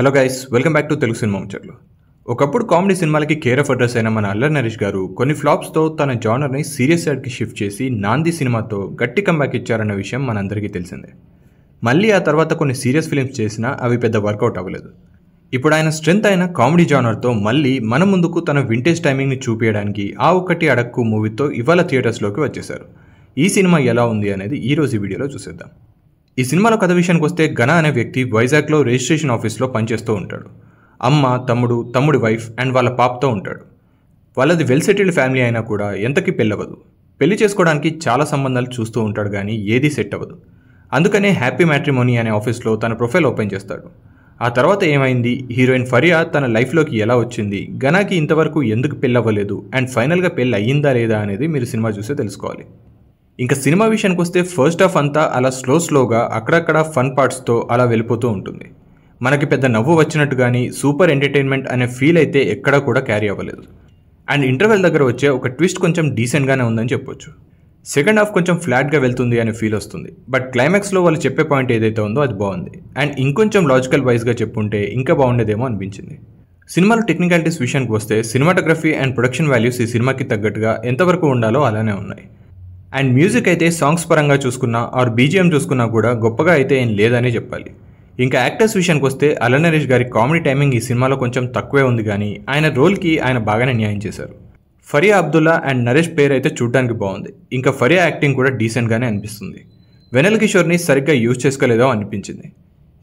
Hello guys, welcome back to Telugu cinema ముచ్చట్లు. ఒకప్పుడు comedy సినిమాలకి కేర్ ఆఫ్ అడ్రస్ అయిన మన అల్లరి నరేష్ గారు కొన్ని ఫ్లాప్స్తో తన జానర్ని సీరియస్ సైడ్కి షిఫ్ట్ చేసి నాంది సినిమాతో గట్టి కంబ్యాక్ ఇచ్చారన్న విషయం మనందరికీ తెలిసిందే. మళ్ళీ ఆ తర్వాత కొన్ని సీరియస్ ఫిలిమ్స్ చేసినా అవి పెద్ద వర్కౌట్ అవ్వలేదు. ఇప్పుడు ఆయన స్ట్రెంత్ అయిన కామెడీ జానర్తో మళ్ళీ మన ముందుకు తన వింటేజ్ టైమింగ్ని చూపించడానికి ఆ ఒక్కటి అడక్కు మూవీతో ఇవాళ థియేటర్స్లోకి వచ్చేశారు. ఈ సినిమా ఎలా ఉంది అనేది ఈరోజు ఈ వీడియోలో చూసేద్దాం. ఈ సినిమాలో కథ విషయానికి వస్తే ఘన అనే వ్యక్తి వైజాగ్లో రిజిస్ట్రేషన్ ఆఫీస్లో పనిచేస్తూ ఉంటాడు. అమ్మ, తమ్ముడి వైఫ్ అండ్ వాళ్ళ పాపతో ఉంటాడు. వాళ్ళది వెల్ సెటిల్డ్ ఫ్యామిలీ అయినా కూడా ఎంతకీ పెళ్ళవదు. పెళ్లి చేసుకోవడానికి చాలా సంబంధాలు చూస్తూ ఉంటాడు కానీ ఏదీ సెట్ అవ్వదు. అందుకనే హ్యాపీ మ్యాట్రిమోనీ అనే ఆఫీస్లో తన ప్రొఫైల్ ఓపెన్ చేస్తాడు. ఆ తర్వాత ఏమైంది, హీరోయిన్ ఫరియా తన లైఫ్లోకి ఎలా వచ్చింది, ఘనాకి ఇంతవరకు ఎందుకు పెళ్ళవ్వలేదు అండ్ ఫైనల్గా పెళ్ళి అయ్యిందా లేదా అనేది మీరు సినిమా చూస్తే తెలుసుకోవాలి. ఇంకా సినిమా విషయానికి వస్తే ఫస్ట్ హాఫ్ అంతా అలా స్లోగా అక్కడక్కడ ఫన్ పార్ట్స్తో అలా వెళ్ళిపోతూ ఉంటుంది. మనకి పెద్ద నవ్వు వచ్చినట్టు కానీ సూపర్ ఎంటర్టైన్మెంట్ అనే ఫీల్ అయితే ఎక్కడా కూడా క్యారీ అవ్వలేదు. అండ్ ఇంటర్వెల్ దగ్గర వచ్చే ఒక ట్విస్ట్ కొంచెం డీసెంట్గానే ఉందని చెప్పొచ్చు. సెకండ్ హాఫ్ కొంచెం ఫ్లాట్గా వెళ్తుంది అనే ఫీల్ వస్తుంది. బట్ క్లైమాక్స్లో వాళ్ళు చెప్పే పాయింట్ ఏదైతే ఉందో అది బాగుంది. అండ్ ఇంకొంచెం లాజికల్ వైజ్గా చెప్పుంటే ఇంకా బాగుండేదేమో అనిపించింది. సినిమాలో టెక్నికాలిటీస్ విషయానికి వస్తే సినిమాటోగ్రఫీ అండ్ ప్రొడక్షన్ వాల్యూస్ ఈ సినిమాకి తగ్గట్టుగా ఎంతవరకు ఉండాలో అలానే ఉన్నాయి. అండ్ మ్యూజిక్ అయితే సాంగ్స్ పరంగా చూసుకున్నా ఆర్ బీజిఎం చూసుకున్నా కూడా గొప్పగా అయితే ఏం లేదనే చెప్పాలి. ఇంకా యాక్టర్స్ విషయానికి వస్తే అల్లరి నరేష్ గారి కామెడీ టైమింగ్ ఈ సినిమాలో కొంచెం తక్కువే ఉంది కానీ ఆయన రోల్కి ఆయన బాగానే న్యాయం చేశారు. ఫరియా అబ్దుల్లా అండ్ నరేష్ పేరు అయితే చూడడానికి బాగుంది. ఇంకా ఫరియా యాక్టింగ్ కూడా డీసెంట్గానే అనిపిస్తుంది. వెనల్ కిషోర్ని సరిగ్గా యూజ్ చేసుకోలేదో అనిపించింది.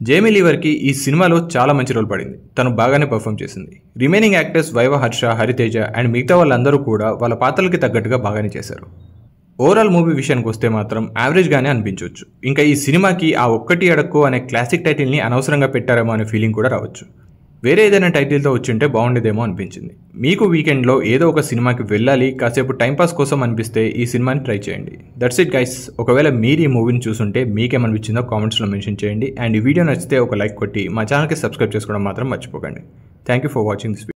జేమీ లీవర్కి ఈ సినిమాలో చాలా మంచి రోల్ పడింది. తను బాగానే పర్ఫామ్ చేసింది. Remaining actors viva Harsha, Hariteja and మిగతా వాళ్ళందరూ కూడా వాళ్ళ పాత్రలకి తగ్గట్టుగా బాగానే చేశారు. ఓవరాల్ మూవీ విషయానికి వస్తే మాత్రం యావరేజ్గానే అనిపించవచ్చు. ఇంకా ఈ సినిమాకి ఆ ఒక్కటి అడక్కు అనే క్లాసిక్ టైటిల్ని అనవసరంగా పెట్టారేమో అనే ఫీలింగ్ కూడా రావచ్చు. వేరే ఏదైనా టైటిల్తో వచ్చింటే బాగుండేదేమో అనిపించింది. మీకు వీకెండ్లో ఏదో ఒక సినిమాకి వెళ్ళాలి, కాసేపు టైంపాస్ కోసం అనిపిస్తే ఈ సినిమాని ట్రై చేయండి. That's it guys. ఒకవేళ మీరు ఈ మూవీని చూసుంటే మీకేమనిపించిందో కామెంట్స్లో మెన్షన్ చేయండి. అండ్ ఈ వీడియో నచ్చితే ఒక లైక్ కొట్టి మా ఛానల్కి సబ్స్క్రైబ్ చేసుకోవడం మాత్రం మర్చిపోకండి. Thank you for watching this video.